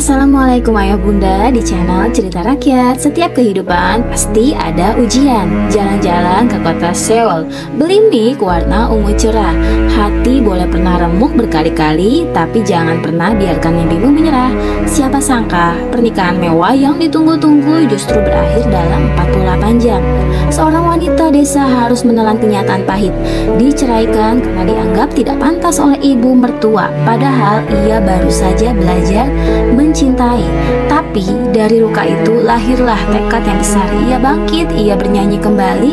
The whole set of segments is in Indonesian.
Assalamualaikum ayah bunda di channel Cerita Rakyat. Setiap kehidupan pasti ada ujian. Jalan-jalan ke kota Seoul, beli mie warna ungu cerah. Hati boleh pernah remuk berkali-kali, tapi jangan pernah biarkan mimpimu menyerah. Siapa sangka pernikahan mewah yang ditunggu-tunggu justru berakhir dalam 48 jam. Seorang wanita desa harus menelan kenyataan pahit. Diceraikan karena dianggap tidak pantas oleh ibu mertua, padahal ia baru saja belajar mencintai. Tapi dari luka itu lahirlah tekad yang besar. Ia bangkit, ia bernyanyi kembali,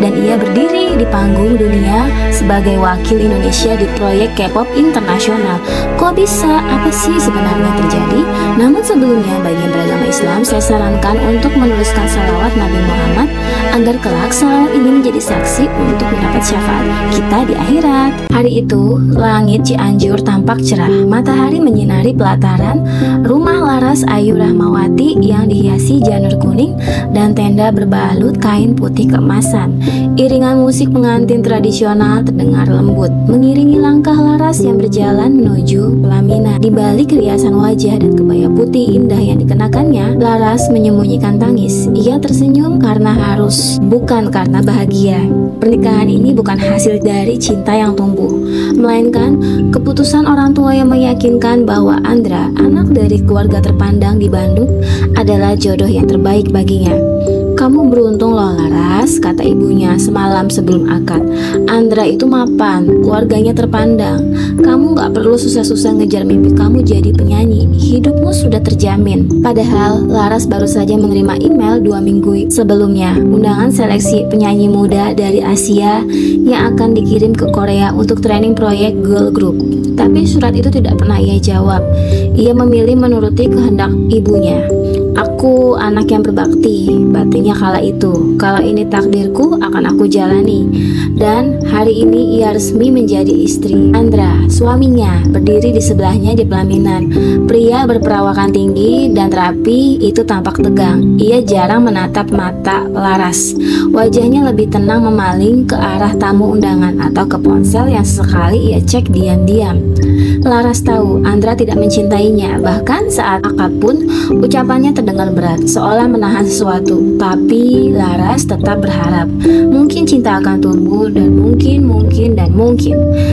dan ia berdiri di panggung dunia sebagai wakil Indonesia di proyek K-pop internasional. Kok bisa? Apa sih sebenarnya terjadi? Namun sebelumnya, bagi yang beragama Islam, saya sarankan untuk menuliskan salawat Nabi Muhammad agar kelak salawat ini menjadi saksi untuk mendapat syafaat kita di akhirat. Hari itu, langit Cianjur tampak cerah. Matahari menyinari pelataran rumah Laras Ayu Rahmawati yang dihiasi janur kuning dan tenda berbalut kain putih keemasan. Iringan musik pengantin tradisional terdengar lembut, mengiringi langkah Laras yang berjalan menuju pelaminan. Di balik riasan wajah dan kebaya putih indah yang dikenakannya, Laras menyembunyikan tangis. Ia tersenyum karena harus, bukan karena bahagia. Pernikahan ini bukan hasil dari cinta yang tumbuh, melainkan keputusan orang tua yang meyakinkan bahwa Andra, anak dari keluarga terpandang di Bandung, adalah jodoh yang terbaik baginya. Kamu beruntung loh Laras, kata ibunya semalam sebelum akad. Andra itu mapan, keluarganya terpandang. Kamu gak perlu susah-susah ngejar mimpi kamu jadi penyanyi. Hidupmu sudah terjamin. Padahal Laras baru saja menerima email 2 minggu sebelumnya, undangan seleksi penyanyi muda dari Asia yang akan dikirim ke Korea untuk training proyek girl group. Tapi surat itu tidak pernah ia jawab. Ia memilih menuruti kehendak ibunya. Aku anak yang berbakti, batinnya kala itu. Kalau ini takdirku, akan aku jalani. Dan hari ini ia resmi menjadi istri. Andra, suaminya, berdiri di sebelahnya di pelaminan. Pria berperawakan tinggi dan rapi itu tampak tegang. Ia jarang menatap mata Laras. Wajahnya lebih tenang memaling ke arah tamu undangan atau ke ponsel yang sesekali ia cek diam-diam. Laras tahu Andra tidak mencintainya. Bahkan saat akad pun ucapannya terdengar berat, seolah menahan sesuatu. Tapi Laras tetap berharap mungkin cinta akan tumbuh, dan mungkin.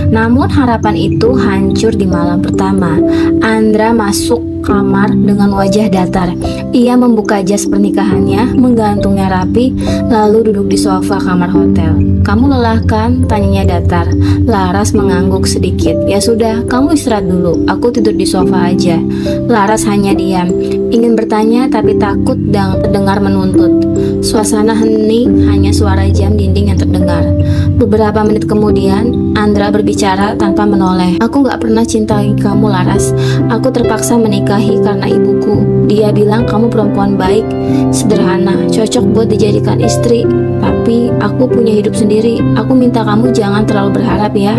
Namun harapan itu hancur di malam pertama. Andra masuk kamar dengan wajah datar. Ia membuka jas pernikahannya, menggantungnya rapi, lalu duduk di sofa kamar hotel. Kamu lelah kan? Tanyanya datar. Laras mengangguk sedikit. Ya sudah, kamu istirahat dulu. Aku tidur di sofa aja. Laras hanya diam, ingin bertanya tapi takut dan terdengar menuntut. Suasana hening, hanya suara jam dinding yang terdengar. Beberapa menit kemudian, Andra berbicara tanpa menoleh. Aku gak pernah cintai kamu Laras. Aku terpaksa menikahi karena ibuku. Dia bilang kamu perempuan baik, sederhana, cocok buat dijadikan istri. Tapi aku punya hidup sendiri. Aku minta kamu jangan terlalu berharap ya.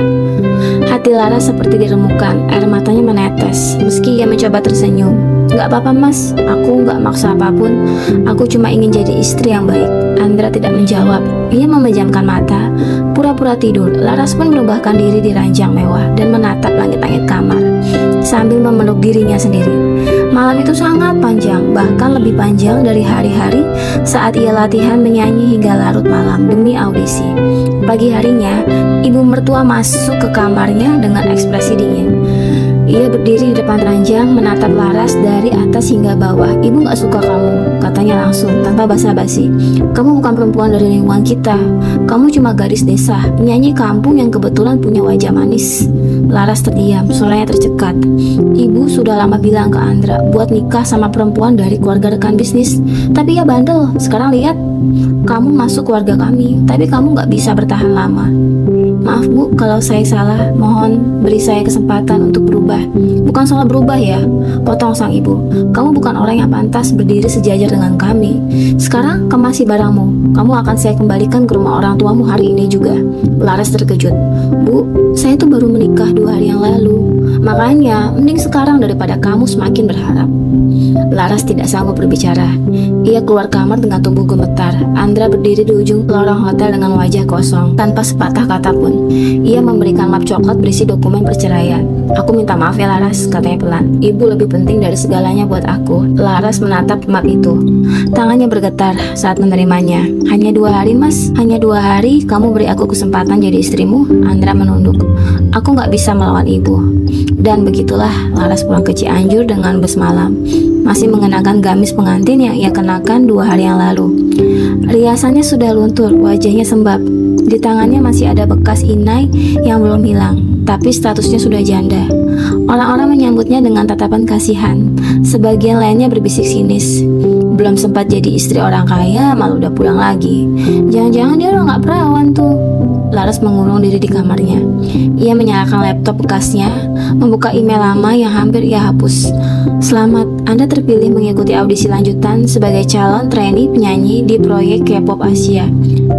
Hati Laras seperti diremukan, air matanya menetes. Meski ia mencoba tersenyum. Gak apa-apa mas, aku gak maksa apapun. Aku cuma ingin jadi istri yang baik. Andra tidak menjawab. Ia memejamkan mata, pura-pura tidur. Laras pun merebahkan diri di ranjang mewah dan menatap langit-langit kamar sambil memeluk dirinya sendiri. Malam itu sangat panjang, bahkan lebih panjang dari hari-hari saat ia latihan menyanyi hingga larut malam demi audisi. Pagi harinya, ibu mertua masuk ke kamarnya dengan ekspresi dingin. Ia berdiri di depan ranjang menatap Laras dari atas hingga bawah. Ibu gak suka kamu, katanya langsung tanpa basa-basi. Kamu bukan perempuan dari lingkungan kita. Kamu cuma gadis desa, penyanyi kampung yang kebetulan punya wajah manis. Laras terdiam, suaranya tercekat. Ibu sudah lama bilang ke Andra buat nikah sama perempuan dari keluarga rekan bisnis. Tapi ia bandel. Sekarang lihat, kamu masuk keluarga kami, tapi kamu gak bisa bertahan lama. Maaf bu, kalau saya salah, mohon beri saya kesempatan untuk berubah. Bukan salah berubah ya, potong sang ibu. Kamu bukan orang yang pantas berdiri sejajar dengan kami. Sekarang kemasi barangmu. Kamu akan saya kembalikan ke rumah orang tuamu hari ini juga. Laras terkejut. Bu, saya tuh baru menikah 2 hari yang lalu. Makanya, mending sekarang daripada kamu semakin berharap. Laras tidak sanggup berbicara. Ia keluar kamar dengan tubuh gemetar. Andra berdiri di ujung lorong hotel dengan wajah kosong, tanpa sepatah kata pun. pun. Ia memberikan map coklat berisi dokumen perceraian. "Aku minta maaf ya Laras," katanya pelan. "Ibu lebih penting dari segalanya buat aku." Laras menatap map itu. Tangannya bergetar saat menerimanya. "Hanya 2 hari mas, hanya 2 hari kamu beri aku kesempatan jadi istrimu?" Andra menunduk. "Aku gak bisa melawan ibu." Dan begitulah Laras pulang ke Cianjur dengan bus malam, masih mengenakan gamis pengantin yang ia kenakan 2 hari yang lalu. Riasannya sudah luntur, wajahnya sembab. Di tangannya masih ada bekas inai yang belum hilang, tapi statusnya sudah janda. Orang-orang menyambutnya dengan tatapan kasihan. Sebagian lainnya berbisik sinis. Belum sempat jadi istri orang kaya, malah udah pulang lagi. Jangan-jangan dia udah gak perawan tuh. Laras mengurung diri di kamarnya. Ia menyalakan laptop bekasnya, membuka email lama yang hampir ia hapus. "Selamat, Anda terpilih mengikuti audisi lanjutan sebagai calon trainee penyanyi di proyek K-pop Asia."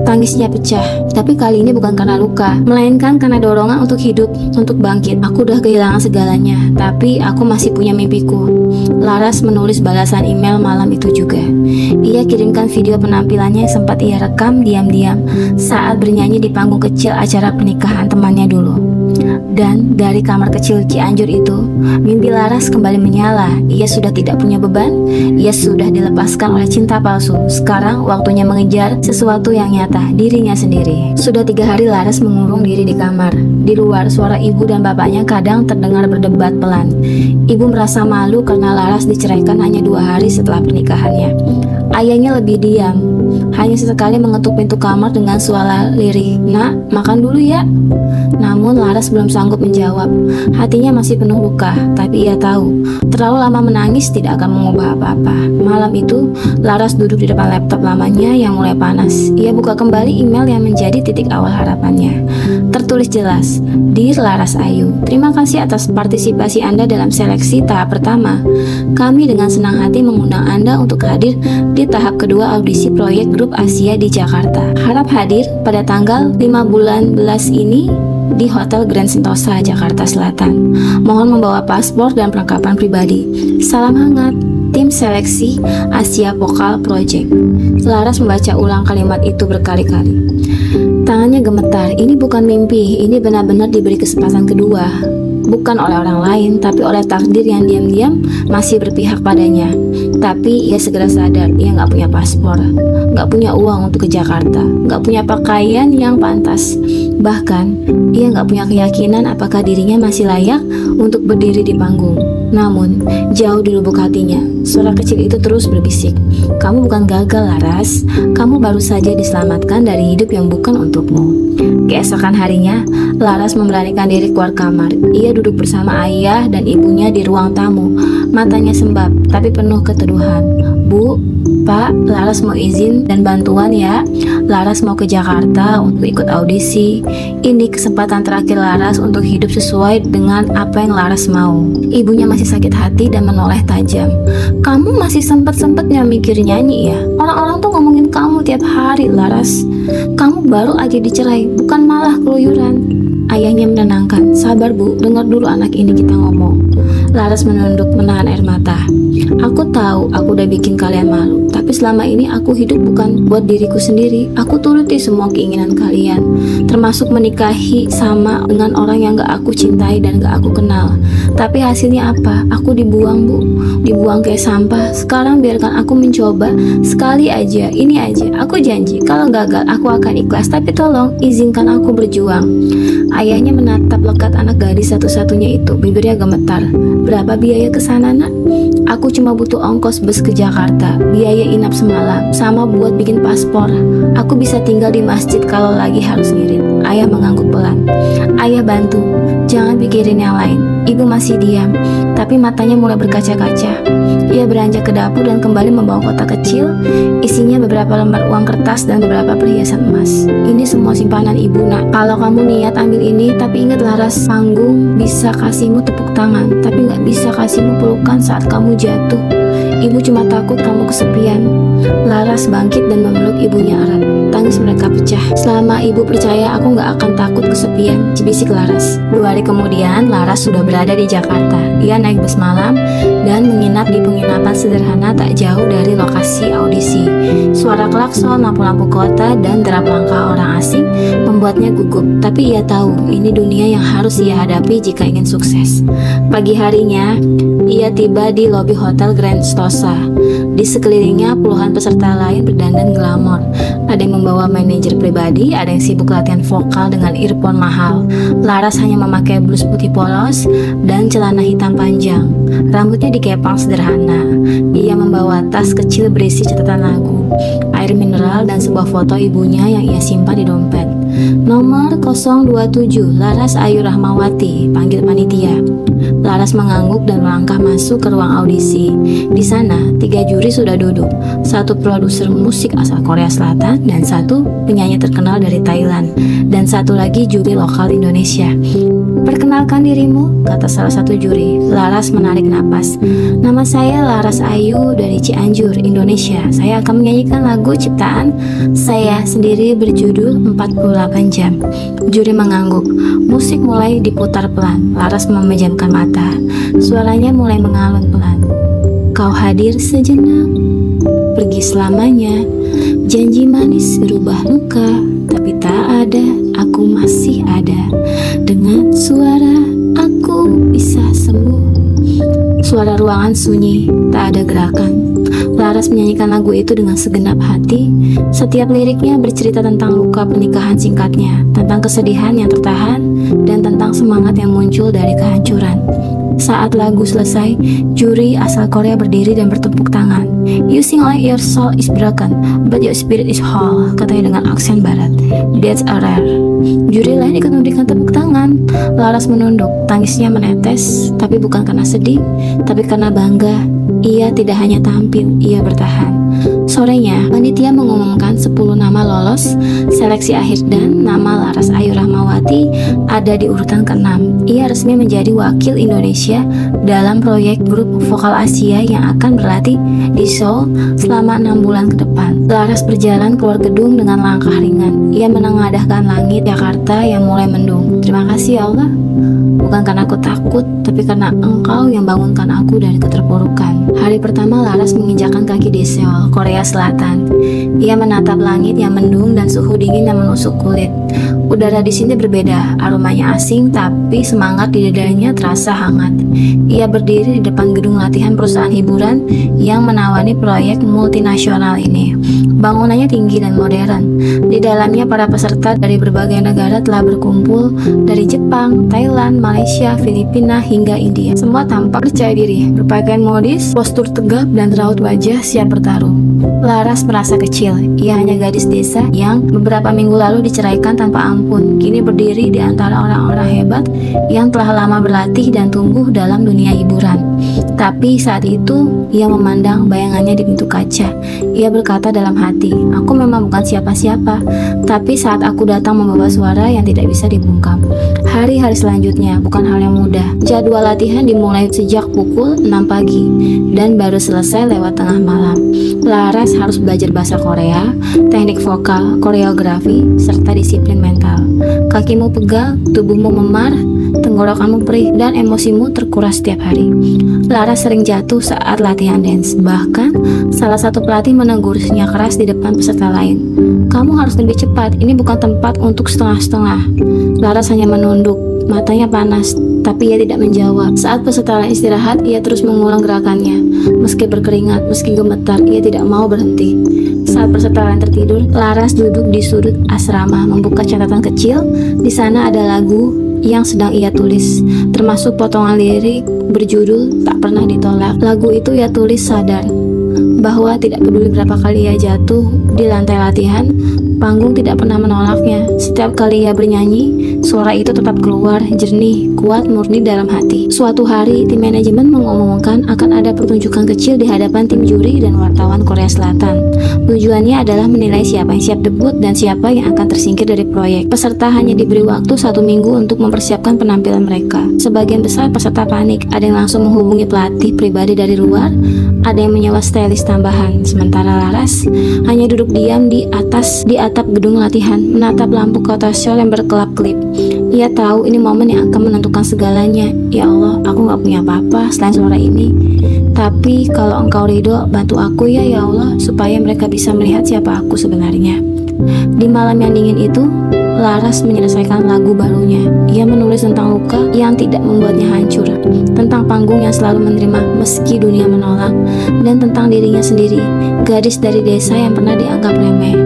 Tangisnya pecah, tapi kali ini bukan karena luka, melainkan karena dorongan untuk hidup, untuk bangkit. "Aku udah kehilangan segalanya, tapi aku masih punya mimpiku." Laras menulis balasan email malam itu juga. Ia kirimkan video penampilannya yang sempat ia rekam diam-diam saat bernyanyi di panggung kecil acara pernikahan temannya dulu. Dan dari kamar kecil Cianjur itu, mimpi Laras kembali menyala. Ia sudah tidak punya beban, ia sudah dilepaskan oleh cinta palsu. Sekarang waktunya mengejar sesuatu yang nyata, dirinya sendiri. Sudah 3 hari Laras mengurung diri di kamar. Di luar, suara ibu dan bapaknya kadang terdengar berdebat pelan. Ibu merasa malu karena Laras diceraikan hanya 2 hari setelah pernikahannya. Ayahnya lebih diam, hanya sesekali mengetuk pintu kamar dengan suara lirih, "Nak, makan dulu ya." Namun Laras belum sanggup menjawab. Hatinya masih penuh luka, tapi ia tahu terlalu lama menangis tidak akan mengubah apa-apa. Malam itu, Laras duduk di depan laptop lamanya yang mulai panas. Ia buka kembali email yang menjadi titik awal harapannya. Tertulis jelas, "Dear Laras Ayu, terima kasih atas partisipasi Anda dalam seleksi tahap pertama. Kami dengan senang hati mengundang Anda untuk hadir di tahap kedua audisi proyek grup Asia di Jakarta. Harap hadir pada tanggal 15 ini di Hotel Grand Sentosa, Jakarta Selatan. Mohon membawa paspor dan perlengkapan pribadi. Salam hangat, tim seleksi Asia Vokal Project." Laras membaca ulang kalimat itu berkali-kali. Tangannya gemetar. Ini bukan mimpi, ini benar-benar diberi kesempatan kedua. Bukan oleh orang lain, tapi oleh takdir yang diam-diam masih berpihak padanya. Tapi ia segera sadar, ia nggak punya paspor, nggak punya uang untuk ke Jakarta, nggak punya pakaian yang pantas. Bahkan, ia nggak punya keyakinan apakah dirinya masih layak untuk berdiri di panggung. Namun, jauh di lubuk hatinya, suara kecil itu terus berbisik, "Kamu bukan gagal, Laras. Kamu baru saja diselamatkan dari hidup yang bukan untukmu." Keesokan harinya, Laras memberanikan diri keluar kamar. Ia duduk bersama ayah dan ibunya di ruang tamu. Matanya sembab, tapi penuh keteduhan. "Bu, Pak, Laras mau izin dan bantuan ya. Laras mau ke Jakarta untuk ikut audisi. Ini kesempatan terakhir Laras untuk hidup sesuai dengan apa yang Laras mau." Ibunya masih sakit hati dan menoleh tajam. "Kamu masih sempet-sempetnya mikir nyanyi ya? Orang-orang tuh ngomongin kamu tiap hari, Laras. Kamu baru aja dicerai, bukan malah keluyuran." Ayahnya menenangkan. "Sabar Bu, dengar dulu anak ini kita ngomong." Laras menunduk menahan air mata. "Aku tahu aku udah bikin kalian malu, tapi selama ini aku hidup bukan buat diriku sendiri. Aku turuti semua keinginan kalian, termasuk menikahi sama dengan orang yang gak aku cintai dan gak aku kenal. Tapi hasilnya apa? Aku dibuang Bu, dibuang kayak sampah. Sekarang biarkan aku mencoba sekali aja, ini aja. Aku janji kalau gagal aku akan ikhlas, tapi tolong izinkan aku berjuang." Ayahnya menatap lekat anak gadis satu-satunya itu, bibirnya gemetar. "Berapa biaya ke sana, Nak?" "Aku cuma butuh ongkos bus ke Jakarta, biaya inap semalam, sama buat bikin paspor. Aku bisa tinggal di masjid kalau lagi harus ngirit." Ayah mengangguk pelan. "Ayah bantu, jangan pikirin yang lain." Ibu masih diam, tapi matanya mulai berkaca-kaca. Ia beranjak ke dapur dan kembali membawa kotak kecil, isinya beberapa lembar uang kertas dan beberapa perhiasan emas. "Ini semua simpanan ibu, Nak. Kalau kamu niat ambil ini, tapi ingat Laras, panggung bisa kasihmu tepuk tangan, tapi nggak bisa kasihmu pelukan saat kamu jatuh. Ibu cuma takut kamu kesepian." Laras bangkit dan memeluk ibunya erat. Tangis mereka pecah. "Selama ibu percaya, aku nggak akan takut kesepian," bisik Laras. 2 hari kemudian, Laras sudah berada di Jakarta. Ia naik bus malam dan menginap di penginapan sederhana tak jauh dari lokasi audisi. Suara klakson, lampu-lampu kota, dan derap langkah orang asing membuatnya gugup. Tapi ia tahu ini dunia yang harus ia hadapi jika ingin sukses. Pagi harinya, ia tiba di lobi Hotel Grand Stosa. Di sekelilingnya puluhan peserta lain berdandan glamor. Ada yang membawa manajer pribadi, ada yang sibuk latihan vokal dengan earphone mahal. Laras hanya memakai blus putih polos dan celana hitam panjang. Rambutnya dikepang sederhana. Ia membawa tas kecil berisi catatan lagu, air mineral, dan sebuah foto ibunya yang ia simpan di dompet. Nomor 027, Laras Ayu Rahmawati, panggil panitia. Laras mengangguk dan melangkah masuk ke ruang audisi. Di sana, 3 juri sudah duduk. 1 produser musik asal Korea Selatan dan 1 penyanyi terkenal dari Thailand, dan 1 lagi juri lokal Indonesia. "Perkenalkan dirimu," kata salah satu juri. Laras menarik napas. "Nama saya Laras Ayu dari Cianjur, Indonesia. Saya akan menyanyikan lagu ciptaan saya sendiri berjudul 48 jam." Juri mengangguk. Musik mulai diputar pelan. Laras memejamkan mata. Suaranya mulai mengalun pelan. "Kau hadir sejenak, pergi selamanya. Janji manis berubah luka, tapi tak ada, aku masih ada. Dengan suara aku bisa sembuh." Suara ruangan sunyi, tak ada gerakan. Laras menyanyikan lagu itu dengan segenap hati. Setiap liriknya bercerita tentang luka pernikahan singkatnya, tentang kesedihan yang tertahan, dan tentang semangat yang muncul dari kehancuran. Saat lagu selesai, juri asal Korea berdiri dan bertepuk tangan. "You sing like your soul is broken, but your spirit is whole," katanya dengan aksen barat. "That's a rare." Juri lain ikut memberikan tepuk tangan. Laras menunduk, tangisnya menetes, tapi bukan karena sedih, tapi karena bangga. Ia tidak hanya tampil, ia bertahan. Sorenya, panitia mengumumkan 10 nama lolos seleksi akhir dan nama Laras Ayu Rahmawati ada di urutan ke-6. Ia resmi menjadi wakil Indonesia dalam proyek grup vokal Asia yang akan berlatih di Seoul selama 6 bulan ke depan. Laras berjalan keluar gedung dengan langkah ringan. Ia menengadahkan langit Jakarta yang mulai mendung. "Terima kasih ya Allah. Bukan karena aku takut, tapi karena Engkau yang bangunkan aku dari keterpurukan." Hari pertama Laras menginjakkan kaki di Seoul, Korea Selatan. Ia menatap langit yang mendung dan suhu dingin yang menusuk kulit. Udara di sini berbeda, aromanya asing, tapi semangat di dadanya terasa hangat. Ia berdiri di depan gedung latihan perusahaan hiburan yang menawani proyek multinasional ini. Bangunannya tinggi dan modern. Di dalamnya para peserta dari berbagai negara telah berkumpul, dari Jepang, Thailand, Malaysia, Filipina, hingga India. Semua tampak percaya diri, berpakaian modis, postur tegap, dan raut wajah siap bertarung. Laras merasa kecil. Ia hanya gadis desa yang beberapa minggu lalu diceraikan tanpa ampun, kini berdiri di antara orang-orang hebat yang telah lama berlatih dan tumbuh dalam dunia hiburan. Tapi saat itu, ia memandang bayangannya di pintu kaca. Ia berkata dalam hati, "Aku memang bukan siapa-siapa, tapi saat aku datang membawa suara yang tidak bisa dibungkam." Hari-hari selanjutnya bukan hal yang mudah. Jadwal latihan dimulai sejak pukul 6 pagi dan baru selesai lewat tengah malam. Laras harus belajar bahasa Korea, teknik vokal, koreografi, serta disiplin mental. Kakimu pegal, tubuhmu memar, tenggorokanmu perih, dan emosimu terkuras setiap hari. Laras sering jatuh saat latihan dance. Bahkan, salah satu pelatih menegurnya keras di depan peserta lain. "Kamu harus lebih cepat, ini bukan tempat untuk setengah-setengah." Laras hanya menunduk, matanya panas, tapi ia tidak menjawab. Saat peserta lain istirahat, ia terus mengulang gerakannya. Meski berkeringat, meski gemetar, ia tidak mau berhenti. Saat peserta lain tertidur, Laras duduk di sudut asrama, membuka catatan kecil. Di sana ada lagu yang sedang ia tulis, termasuk potongan lirik berjudul "Tak Pernah Ditolak". Lagu itu ia tulis sadar bahwa tidak peduli berapa kali ia jatuh di lantai latihan, panggung tidak pernah menolaknya. Setiap kali ia bernyanyi, suara itu tetap keluar, jernih, kuat, murni dalam hati. Suatu hari, tim manajemen mengumumkan akan ada pertunjukan kecil di hadapan tim juri dan wartawan Korea Selatan. Tujuannya adalah menilai siapa yang siap debut dan siapa yang akan tersingkir dari proyek. Peserta hanya diberi waktu 1 minggu untuk mempersiapkan penampilan mereka. Sebagian besar peserta panik, ada yang langsung menghubungi pelatih pribadi dari luar, ada yang menyewa stylist tambahan. Sementara Laras hanya duduk diam di atap gedung latihan, menatap lampu kota Seoul yang berkelap-kelip. Ia tahu ini momen yang akan menentukan segalanya. Ya Allah, aku gak punya apa-apa selain suara ini. Tapi kalau Engkau ridho, bantu aku ya Allah, supaya mereka bisa melihat siapa aku sebenarnya. Di malam yang dingin itu, Laras menyelesaikan lagu barunya. Ia menulis tentang luka yang tidak membuatnya hancur, tentang panggung yang selalu menerima meski dunia menolak, dan tentang dirinya sendiri, gadis dari desa yang pernah dianggap remeh.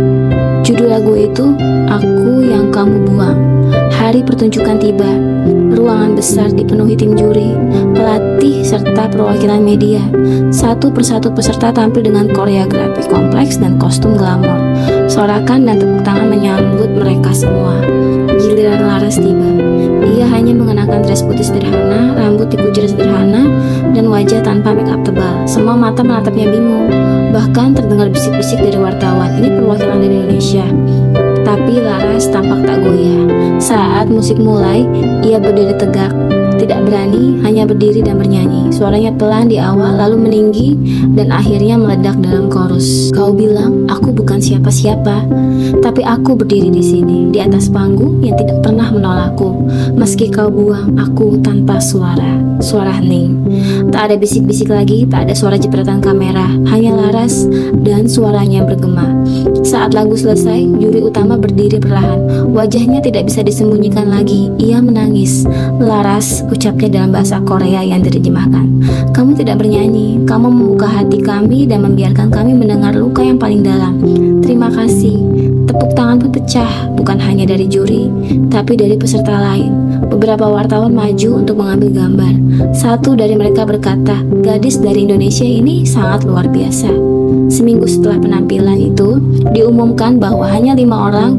Judul lagu itu, Aku Yang Kamu Buang. Hari pertunjukan tiba. Ruangan besar dipenuhi tim juri, pelatih, serta perwakilan media. Satu persatu peserta tampil dengan koreografi kompleks dan kostum glamor. Sorakan dan tepuk tangan menyambut mereka semua. Giliran Laras tiba. Ia hanya mengenakan dress putih sederhana, rambut dikucir sederhana, dan wajah tanpa make up tebal. Semua mata menatapnya bingung. Bahkan terdengar bisik-bisik dari wartawan, ini perwakilan dari Indonesia. Tapi Laras tampak tak goyah. Saat musik mulai, ia berdiri tegak, tidak berani, hanya berdiri dan bernyanyi. Suaranya pelan di awal, lalu meninggi, dan akhirnya meledak dalam chorus. Kau bilang, aku bukan siapa-siapa, tapi aku berdiri di sini, di atas panggung yang tidak pernah menolakku. Meski kau buang aku tanpa suara. Suara hening. Tak ada bisik-bisik lagi, tak ada suara jepretan kamera, hanya Laras dan suaranya bergema. Saat lagu selesai, juri utama berdiri perlahan. Wajahnya tidak bisa disembunyikan lagi. Ia menangis. Laras, ucapnya dalam bahasa Korea yang diterjemahkan. Kamu tidak bernyanyi, kamu membuka hati kami dan membiarkan kami mendengar luka yang paling dalam. Terima kasih. Tepuk tangan pun pecah, bukan hanya dari juri, tapi dari peserta lain. Beberapa wartawan maju untuk mengambil gambar. Satu dari mereka berkata, gadis dari Indonesia ini sangat luar biasa. Seminggu setelah penampilan itu, diumumkan bahwa hanya 5 orang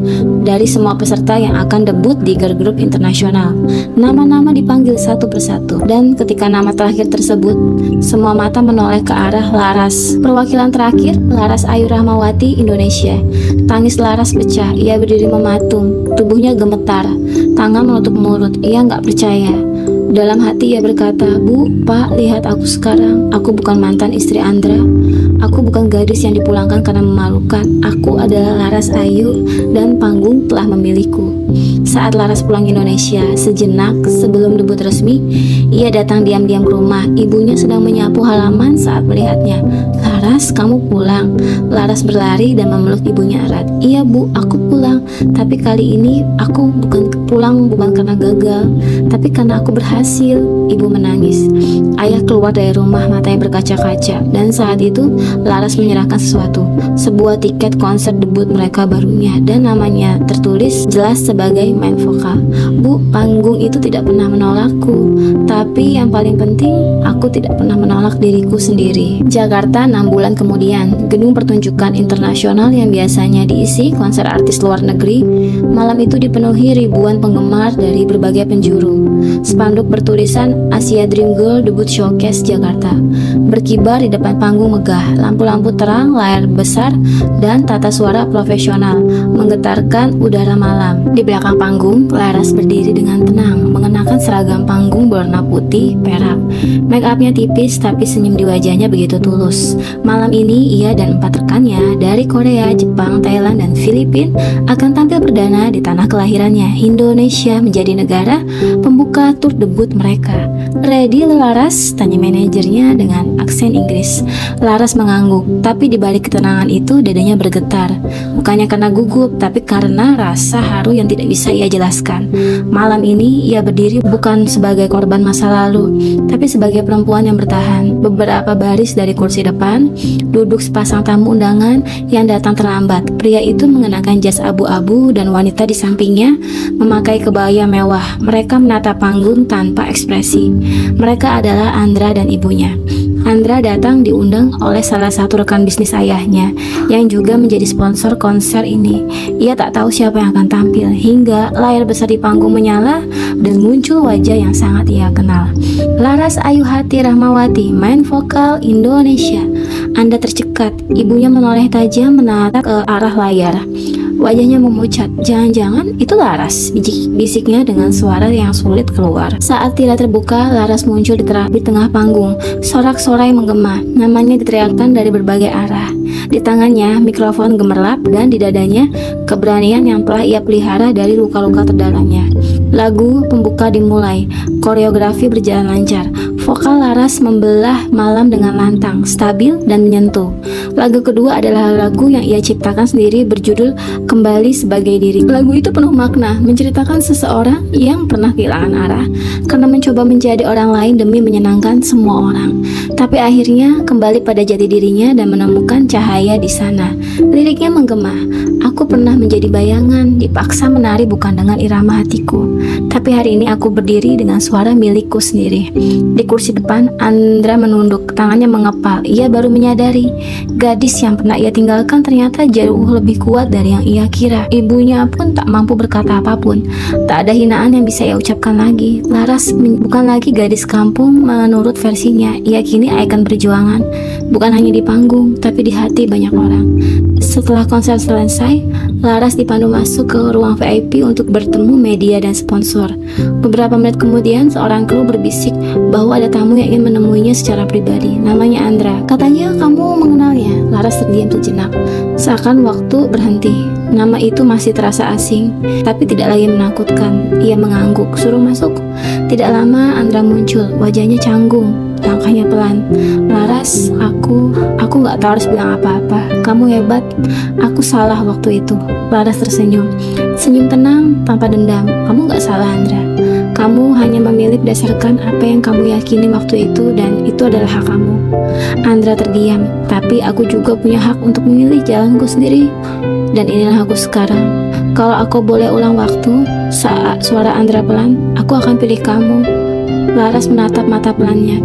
dari semua peserta yang akan debut di girl group internasional. Nama-nama dipanggil satu persatu, dan ketika nama terakhir tersebut, semua mata menoleh ke arah Laras. Perwakilan terakhir, Laras Ayu Rahmawati, Indonesia. Tangis Laras pecah, ia berdiri mematung, tubuhnya gemetar, tangan menutup mulut, ia nggak percaya. Dalam hati ia berkata, Bu, Pak, lihat aku sekarang. Aku bukan mantan istri Andra. Aku bukan gadis yang dipulangkan karena memalukan. Aku adalah Laras Ayu dan panggung telah memilihku. Saat Laras pulang Indonesia, sejenak sebelum debut resmi, ia datang diam-diam ke rumah. Ibunya sedang menyapu halaman saat melihatnya. Laras, kamu pulang. Laras berlari dan memeluk ibunya erat. Iya, Bu, aku pulang. Tapi kali ini aku bukan karena gagal, tapi karena aku berhasil. Ibu menangis. Ayah keluar dari rumah, matanya berkaca-kaca. Dan saat itu Laras menyerahkan sesuatu, sebuah tiket konser debut mereka barunya, dan namanya tertulis jelas sebagai main vokal. Bu, panggung itu tidak pernah menolakku, tapi yang paling penting, aku tidak pernah menolak diriku sendiri. Jakarta 6 bulan kemudian, gedung pertunjukan internasional yang biasanya diisi konser artis luar negeri, malam itu dipenuhi ribuan penggemar dari berbagai penjuru. Spanduk bertulisan Asia Dream Girl Debut Showcase Jakarta berkibar di depan panggung megah. Lampu-lampu terang, layar besar, dan tata suara profesional menggetarkan udara malam. Di belakang panggung, Laras berdiri dengan tenang, mengenakan seragam panggung berwarna putih perak. Make upnya tipis, tapi senyum di wajahnya begitu tulus. Malam ini, ia dan 4 rekannya dari Korea, Jepang, Thailand, dan Filipina akan tampil perdana di tanah kelahirannya, Indonesia, menjadi negara pembuka tur debut mereka. Ready, Laras? Tanya manajernya dengan aksen Inggris. Laras mengangguk, tapi di balik ketenangan itu dadanya bergetar. Bukannya karena gugup, tapi karena rasa haru yang tidak bisa ia jelaskan. Malam ini ia berdiri bukan sebagai korban masa lalu, tapi sebagai perempuan yang bertahan. Beberapa baris dari kursi depan, duduk sepasang tamu undangan yang datang terlambat. Pria itu mengenakan jas abu-abu dan wanita di sampingnya memakai kebaya mewah. Mereka menatap panggung tanpa ekspresi. Mereka adalah Andra dan ibunya. Andra datang diundang oleh salah satu rekan bisnis ayahnya yang juga menjadi sponsor konser ini. Ia tak tahu siapa yang akan tampil hingga layar besar di panggung menyala dan muncul wajah yang sangat ia kenal. Laras Ayu Hati Rahmawati, main vokal Indonesia. Anda tercekat. Ibunya menoleh tajam menatap ke arah layar. Wajahnya memucat. Jangan-jangan itu Laras, bisiknya dengan suara yang sulit keluar. Saat tidak terbuka, Laras muncul di tengah panggung. Sorak-sorai menggema. Namanya diteriakkan dari berbagai arah. Di tangannya mikrofon gemerlap dan di dadanya keberanian yang telah ia pelihara dari luka-luka terdalamnya. Lagu pembuka dimulai. Koreografi berjalan lancar. Vokal Laras membelah malam dengan lantang, stabil, dan menyentuh. Lagu kedua adalah lagu yang ia ciptakan sendiri berjudul Kembali Sebagai Diri. Lagu itu penuh makna, menceritakan seseorang yang pernah kehilangan arah karena mencoba menjadi orang lain demi menyenangkan semua orang. Tapi akhirnya kembali pada jati dirinya dan menemukan cahaya di sana. Liriknya menggema, aku pernah menjadi bayangan, dipaksa menari bukan dengan irama hatiku. Tapi hari ini aku berdiri dengan suara milikku sendiri. Di kursi depan, Andra menunduk, tangannya mengepal. Ia baru menyadari, gadis yang pernah ia tinggalkan ternyata jauh lebih kuat dari yang ia kira. Ibunya pun tak mampu berkata apapun. Tak ada hinaan yang bisa ia ucapkan lagi. Laras bukan lagi gadis kampung menurut versinya. Ia kini ikon perjuangan, bukan hanya di panggung, tapi di hati banyak orang. Setelah konser selesai, Laras dipandu masuk ke ruang VIP untuk bertemu media dan sponsor. Beberapa menit kemudian, seorang kru berbisik bahwa ada tamu yang ingin menemuinya secara pribadi. Namanya Andra. Katanya kamu mengenalnya. Laras terdiam sejenak, seakan waktu berhenti. Nama itu masih terasa asing, tapi tidak lagi menakutkan. Ia mengangguk, suruh masuk. Tidak lama Andra muncul, wajahnya canggung, langkahnya pelan. Laras, aku gak tahu harus bilang apa-apa. Kamu hebat, aku salah waktu itu. Laras tersenyum, senyum tenang tanpa dendam. Kamu gak salah, Andra. Kamu hanya memilih berdasarkan apa yang kamu yakini waktu itu, dan itu adalah hak kamu. Andra terdiam, tapi aku juga punya hak untuk memilih jalanku sendiri. Dan inilah aku sekarang. Kalau aku boleh ulang waktu, saat suara Andra pelan, aku akan pilih kamu. Laras menatap mata pelannya.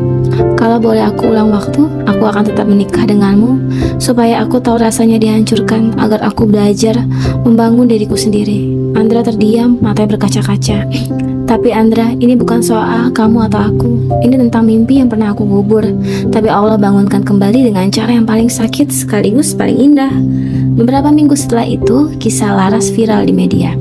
Kalau boleh aku ulang waktu, aku akan tetap menikah denganmu, supaya aku tahu rasanya dihancurkan, agar aku belajar membangun diriku sendiri. Andra terdiam, matanya berkaca-kaca. Tapi Andra, ini bukan soal kamu atau aku. Ini tentang mimpi yang pernah aku kubur, tapi Allah bangunkan kembali dengan cara yang paling sakit sekaligus paling indah. Beberapa minggu setelah itu, kisah Laras viral di media.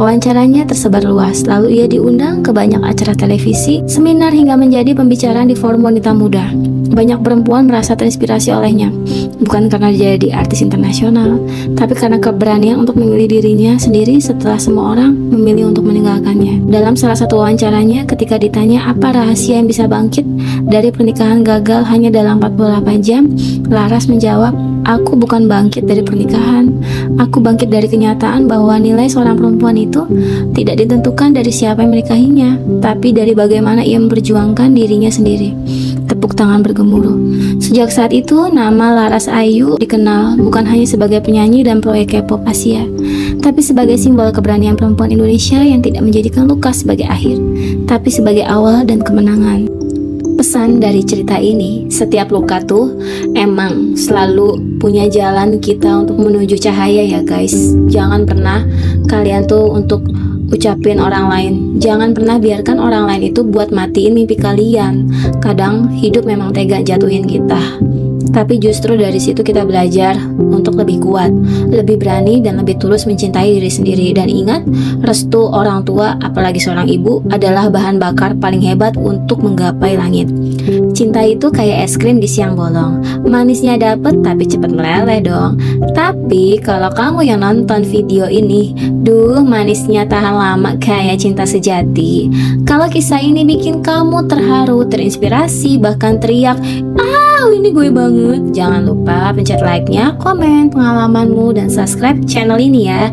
Wawancaranya tersebar luas, lalu ia diundang ke banyak acara televisi, seminar, hingga menjadi pembicaraan di forum wanita muda. Banyak perempuan merasa terinspirasi olehnya, bukan karena dia jadi artis internasional, tapi karena keberanian untuk memilih dirinya sendiri setelah semua orang memilih untuk meninggalkannya. Dalam salah satu wawancaranya, ketika ditanya apa rahasia yang bisa bangkit dari pernikahan gagal hanya dalam 48 jam, Laras menjawab, aku bukan bangkit dari pernikahan, aku bangkit dari kenyataan bahwa nilai seorang perempuan itu tidak ditentukan dari siapa yang menikahinya, tapi dari bagaimana ia memperjuangkan dirinya sendiri. Tepuk tangan bergemuruh. Sejak saat itu, nama Laras Ayu dikenal bukan hanya sebagai penyanyi dan proyek K-pop Asia, tapi sebagai simbol keberanian perempuan Indonesia yang tidak menjadikan luka sebagai akhir, tapi sebagai awal dan kemenangan. Pesan dari cerita ini, setiap luka tuh emang selalu punya jalan kita untuk menuju cahaya ya guys. Jangan pernah kalian tuh untuk ucapin orang lain, jangan pernah biarkan orang lain itu buat matiin mimpi kalian. Kadang hidup memang tega jatuhin kita, tapi justru dari situ kita belajar untuk lebih kuat, lebih berani, dan lebih tulus mencintai diri sendiri. Dan ingat, restu orang tua, apalagi seorang ibu, adalah bahan bakar paling hebat untuk menggapai langit. Cinta itu kayak es krim di siang bolong, manisnya dapet tapi cepet meleleh dong. Tapi kalau kamu yang nonton video ini, duh manisnya tahan lama kayak cinta sejati. Kalau kisah ini bikin kamu terharu, terinspirasi, bahkan teriak, ini gue banget, jangan lupa pencet like-nya, komen pengalamanmu, dan subscribe channel ini ya.